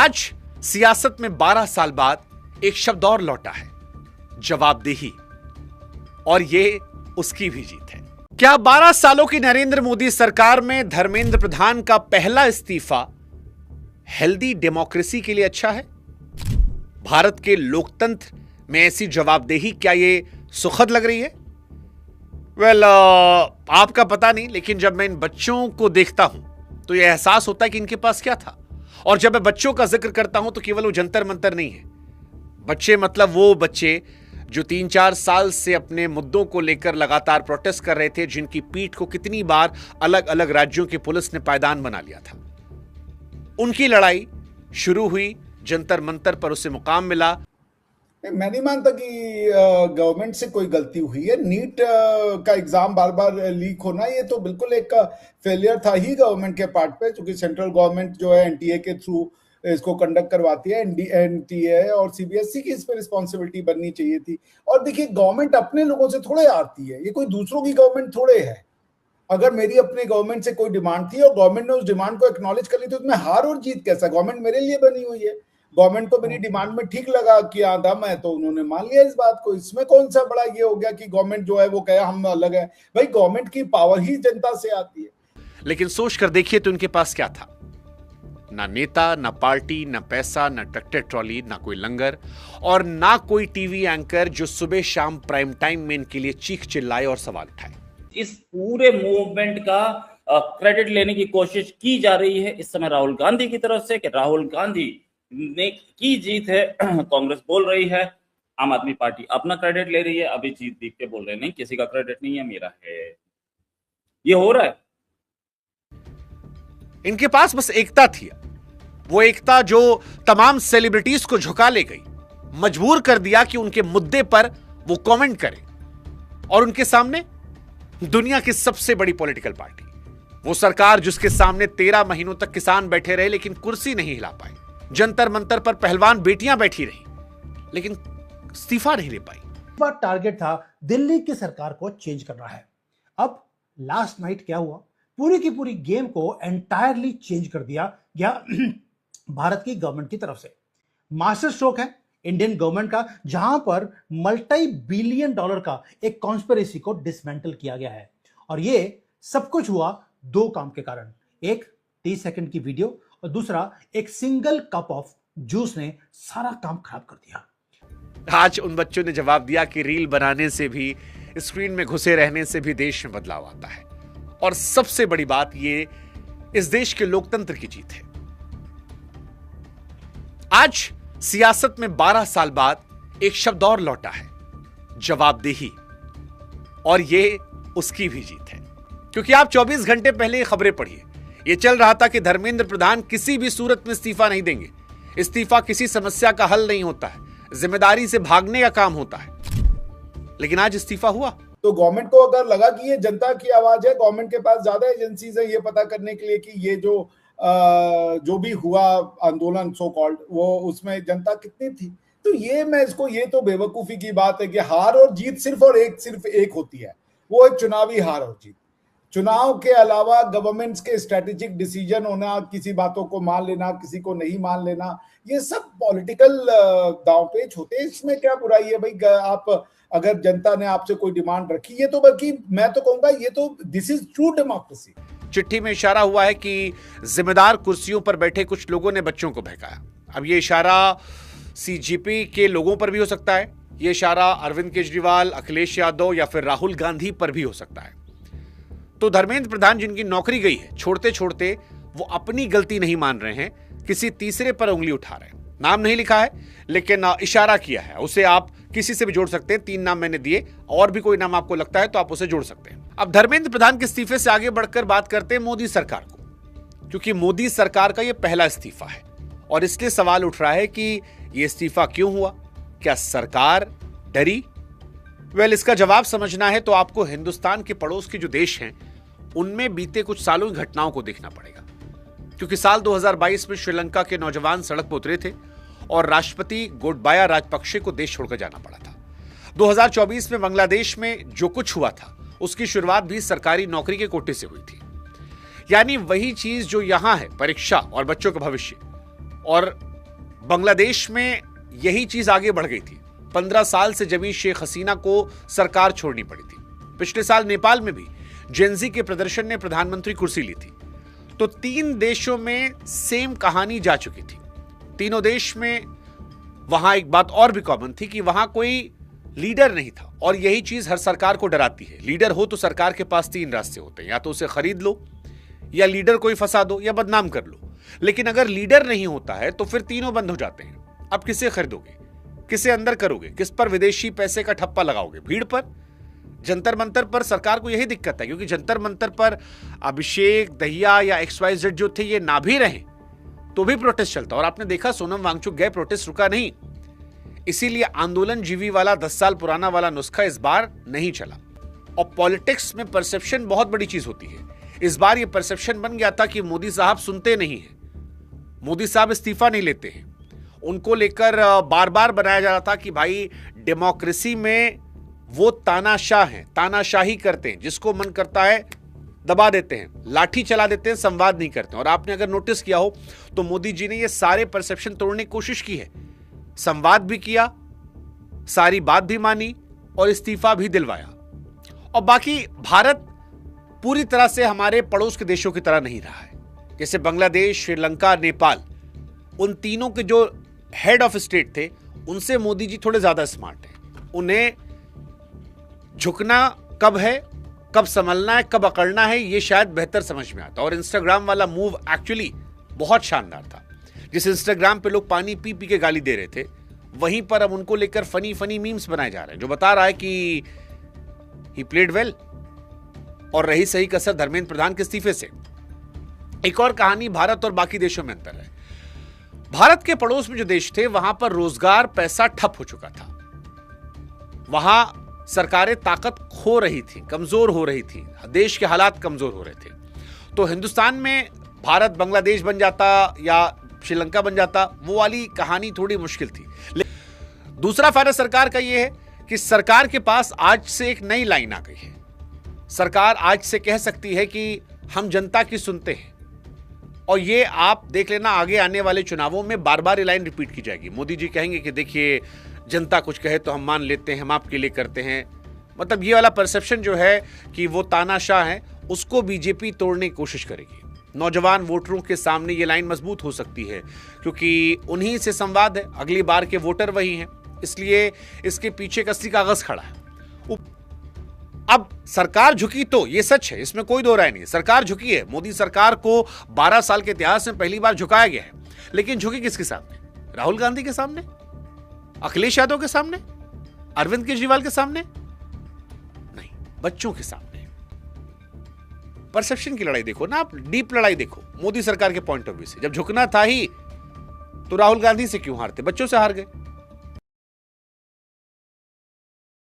आज सियासत में 12 साल बाद एक शब्द और लौटा है, जवाबदेही। और ये उसकी भी जीत है। क्या 12 सालों की नरेंद्र मोदी सरकार में धर्मेंद्र प्रधान का पहला इस्तीफा हेल्दी डेमोक्रेसी के लिए अच्छा है? भारत के लोकतंत्र में ऐसी जवाबदेही क्या ये सुखद लग रही है? आपका पता नहीं, लेकिन जब मैं इन बच्चों को देखता हूं तो यह एहसास होता है कि इनके पास क्या था। और जब मैं बच्चों का जिक्र करता हूं तो केवल वो जंतर मंतर नहीं है। बच्चे मतलब वो बच्चे जो 3-4 साल से अपने मुद्दों को लेकर लगातार प्रोटेस्ट कर रहे थे, जिनकी पीठ को कितनी बार अलग अलग राज्यों की पुलिस ने पायदान बना लिया था। उनकी लड़ाई शुरू हुई, जंतर मंतर पर उसे मुकाम मिला। मैं नहीं मानता कि गवर्नमेंट से कोई गलती हुई है। नीट का एग्जाम बार बार लीक होना, ये तो बिल्कुल एक फेलियर था ही गवर्नमेंट के पार्ट पे, क्योंकि सेंट्रल गवर्नमेंट जो है एनटीए के थ्रू इसको कंडक्ट करवाती है। एनटीए और सीबीएसई की इस पर रिस्पॉन्सिबिलिटी बननी चाहिए थी। और देखिए, गवर्नमेंट अपने लोगों से थोड़े आती है, ये कोई दूसरों की गवर्नमेंट थोड़े है। अगर मेरी अपने गवर्नमेंट से कोई डिमांड थी और गवर्नमेंट ने उस डिमांड को एक्नॉलेज कर ली, तो उसमें हार और जीत कैसा? गवर्नमेंट मेरे लिए बनी हुई है, गवर्नमेंट को मेरी डिमांड में ठीक लगा कि हाँ दम है, तो उन्होंने मान लिया इस बात को। इसमें कौन सा बड़ा ये हो गया कि गवर्नमेंट जो है वो कहे हम अलग है? भाई, गवर्नमेंट की पावर ही जनता से आती है। लेकिन सोच कर देखिए तो इनके पास क्या था? ना नेता, ना पार्टी, ना पैसा, ना ट्रैक्टर ट्रॉली, ना कोई लंगर, और ना कोई टीवी एंकर जो सुबह शाम प्राइम टाइम में इनके लिए चीख चिल्लाए और सवाल उठाए। इस पूरे मूवमेंट का क्रेडिट लेने की कोशिश की जा रही है इस समय राहुल गांधी की तरफ से कि राहुल गांधी ने की जीत है। कांग्रेस बोल रही है, आम आदमी पार्टी अपना क्रेडिट ले रही है। अभी जीत देख के बोल रहे नहीं, किसी का क्रेडिट नहीं है, मेरा है। ये हो रहा है। इनके पास बस एकता थी, वो एकता जो तमाम सेलिब्रिटीज को झुका ले गई, मजबूर कर दिया कि उनके मुद्दे पर वो कमेंट करें। और उनके सामने दुनिया की सबसे बड़ी पॉलिटिकल पार्टी, वो सरकार जिसके सामने 13 महीनों तक किसान बैठे रहे लेकिन कुर्सी नहीं हिला पाए, जंतर मंतर पर पहलवान बेटियां बैठी रही लेकिन इस्तीफा नहीं ले पाई। टारगेट था दिल्ली की सरकार को चेंज करना है। अब लास्ट नाइट क्या हुआ? पूरी की पूरी गेम को एंटायरली चेंज कर दिया गया भारत की गवर्नमेंट की तरफ से। मास्टर स्ट्रोक है इंडियन गवर्नमेंट का, जहां पर मल्टी बिलियन डॉलर का एक कॉन्स्पिरेसी को डिसमेंटल किया गया है। और ये सब कुछ हुआ दो काम के कारण। एक 30 सेकंड की वीडियो और दूसरा एक सिंगल कप ऑफ जूस ने सारा काम खराब कर दिया। आज उन बच्चों ने जवाब दिया कि रील बनाने से भी, स्क्रीन में घुसे रहने से भी देश में बदलाव आता है। और सबसे बड़ी बात, ये इस देश के लोकतंत्र की जीत है। आज सियासत में 12 साल बाद एक शब्द और लौटा है, जवाबदेही। और ये उसकी भी जीत है, क्योंकि आप 24 घंटे पहले खबरें पढ़िए। यह चल रहा था कि धर्मेंद्र प्रधान किसी भी सूरत में इस्तीफा नहीं देंगे। इस्तीफा किसी समस्या का हल नहीं होता है, जिम्मेदारी से भागने का काम होता है। लेकिन आज इस्तीफा हुआ तो गवर्नमेंट को अगर लगा कि ये जनता की आवाज है, गवर्नमेंट के पास ज्यादा एजेंसीज है ये पता करने के लिए कि ये जो भी हुआ आंदोलन सो कॉल्ड, वो उसमें जनता कितनी थी, तो ये तो बेवकूफी की बात है कि हार और जीत सिर्फ एक होती है, वो एक चुनावी हार और जीत। चुनाव के अलावा गवर्नमेंट्स के स्ट्रेटेजिक डिसीजन होना, किसी बातों को मान लेना, किसी को नहीं मान लेना, ये सब पॉलिटिकल दांवपेच होते हैं। इसमें क्या बुराई है भाई? आप अगर जनता ने आपसे कोई डिमांड रखी, ये तो बल्कि मैं तो कहूंगा ये तो दिस इज ट्रू डेमोक्रेसी। चिट्ठी में इशारा हुआ है कि जिम्मेदार कुर्सियों पर बैठे कुछ लोगों ने बच्चों को बहकाया। अब ये इशारा सीजेपी के लोगों पर भी हो सकता है, ये इशारा अरविंद केजरीवाल, अखिलेश यादव या फिर राहुल गांधी पर भी हो सकता है। तो धर्मेंद्र प्रधान जिनकी नौकरी गई है, छोड़ते छोड़ते वो अपनी गलती नहीं मान रहे हैं, किसी तीसरे पर उंगली उठा रहे हैं। नाम नहीं लिखा है लेकिन इशारा किया है, उसे आप किसी से भी जोड़ सकते हैं। 3 नाम मैंने दिए, और भी कोई नाम आपको लगता है तो आप उसे जोड़ सकते हैं। अब धर्मेंद्र प्रधान के इस्तीफे से आगे बढ़कर बात करते हैं मोदी सरकार को, क्योंकि मोदी सरकार का यह पहला इस्तीफा है। और इसलिए सवाल उठ रहा है कि यह इस्तीफा क्यों हुआ? क्या सरकार डरी? इसका जवाब समझना है तो आपको हिंदुस्तान के पड़ोस के जो देश हैं उनमें बीते कुछ सालों की घटनाओं को देखना पड़ेगा। क्योंकि साल 2022 में श्रीलंका के नौजवान सड़क पर उतरे थे और राष्ट्रपति गोटबाया राजपक्षे को देश छोड़कर जाना पड़ा था। 2024 में बांग्लादेश में जो कुछ हुआ था उसकी शुरुआत भी सरकारी नौकरी के कोटे से हुई थी। यानी वही चीज जो यहां है, परीक्षा और बच्चों का भविष्य, और बांग्लादेश में यही चीज आगे बढ़ गई थी। 15 साल से जमी शेख हसीना को सरकार छोड़नी पड़ी थी। पिछले साल नेपाल में भी जेनजी के प्रदर्शन ने प्रधानमंत्री कुर्सी ली थी। तो 3 देशों में सेम कहानी जा चुकी थी। तीनों देश में वहां एक बात और भी कॉमन थी कि वहां कोई लीडर नहीं था, और यही चीज हर सरकार को डराती है। लीडर हो तो सरकार के पास 3 रास्ते होते हैं, या तो उसे खरीद लो, या लीडर कोई फंसा दो, या बदनाम कर लो। लेकिन अगर लीडर नहीं होता है तो फिर तीनों बंद हो जाते हैं। अब किसे खरीदोगे, किसे अंदर करोगे, किस पर विदेशी पैसे का ठप्पा लगाओगे? भीड़ पर। जंतर मंतर पर सरकार को यही दिक्कत है, क्योंकि जंतर मंतर पर अभिषेक दहिया या XYZ जो थे ये ना भी रहे तो भी प्रोटेस्ट चलता। और आपने देखा सोनम वांगचुक गए, प्रोटेस्ट रुका नहीं। इसीलिए आंदोलन जीवी वाला 10 साल पुराना वाला नुस्खा इस बार नहीं चला। और पॉलिटिक्स में परसेप्शन बहुत बड़ी चीज होती है। इस बार ये परसेप्शन बन गया था कि मोदी साहब सुनते नहीं हैं, मोदी साहब इस्तीफा नहीं लेते हैं। उनको लेकर बार बार बनाया जा रहा था कि भाई डेमोक्रेसी में वो तानाशाह हैं, तानाशाही करते हैं, जिसको मन करता है दबा देते हैं, लाठी चला देते हैं, संवाद नहीं करते। और आपने अगर नोटिस किया हो तो मोदी जी ने ये सारे परसेप्शन तोड़ने की कोशिश की है। संवाद भी किया, सारी बात भी मानी, और इस्तीफा भी दिलवाया। और बाकी भारत पूरी तरह से हमारे पड़ोस के देशों की तरह नहीं रहा है। जैसे बांग्लादेश, श्रीलंका, नेपाल, उन तीनों के जो हेड ऑफ स्टेट थे उनसे मोदी जी थोड़े ज्यादा स्मार्ट हैं। उन्हें झुकना कब है, कब संभलना है, कब अकड़ना है, ये शायद बेहतर समझ में आता। और इंस्टाग्राम वाला मूव एक्चुअली बहुत शानदार था। जिस इंस्टाग्राम पे लोग पानी पी पी के गाली दे रहे थे, वहीं पर अब उनको लेकर फनी फनी मीम्स बनाए जा रहे हैं, जो बता रहा है कि ही प्लेड वेल। और रही सही कसर धर्मेंद्र प्रधान के इस्तीफे से। एक और कहानी भारत और बाकी देशों में अंतर है। भारत के पड़ोस में जो देश थे वहां पर रोजगार, पैसा ठप हो चुका था। वहां सरकारें ताकत खो रही थी, कमजोर हो रही थी, देश के हालात कमजोर हो रहे थे। तो हिंदुस्तान में भारत बांग्लादेश बन जाता या श्रीलंका बन जाता, वो वाली कहानी थोड़ी मुश्किल थी। दूसरा फायदा सरकार का यह है कि सरकार के पास आज से एक नई लाइन आ गई है। सरकार आज से कह सकती है कि हम जनता की सुनते हैं। और ये आप देख लेना, आगे आने वाले चुनावों में बार बार ये लाइन रिपीट की जाएगी। मोदी जी कहेंगे कि देखिए जनता कुछ कहे तो हम मान लेते हैं, हम आपके लिए करते हैं। मतलब ये वाला परसेप्शन जो है कि वो तानाशाह है, उसको बीजेपी तोड़ने की कोशिश करेगी। नौजवान वोटरों के सामने ये लाइन मजबूत हो सकती है, क्योंकि उन्हीं से संवाद है, अगली बार के वोटर वही हैं। इसलिए इसके पीछे कसरी कागज खड़ा है। अब सरकार झुकी तो ये सच है, इसमें कोई दो राय नहीं। सरकार झुकी है, मोदी सरकार को 12 साल के इतिहास में पहली बार झुकाया गया है। लेकिन झुकी किसके सामने? राहुल गांधी के सामने, अखिलेश यादव के सामने, अरविंद केजरीवाल के सामने नहीं, बच्चों के सामने। परसेप्शन की लड़ाई देखो ना आप, डीप लड़ाई देखो मोदी सरकार के पॉइंट ऑफ व्यू से। जब झुकना था ही तो राहुल गांधी से क्यों हारते? बच्चों से हार गए।